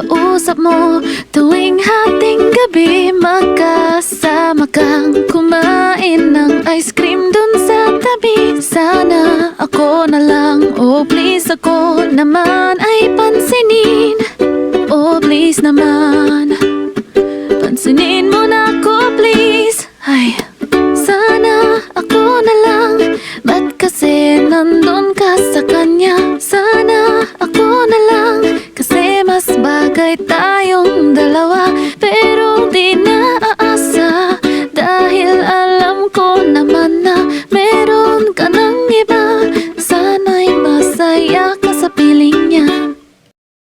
kausap mo tuwing hating gabi. Magkasama kang kumain ng ice cream dun sa tabi. Sana ako na lang, oh please ako naman ay pansinin. Oh please naman, pansinin mo na ako please. Ay,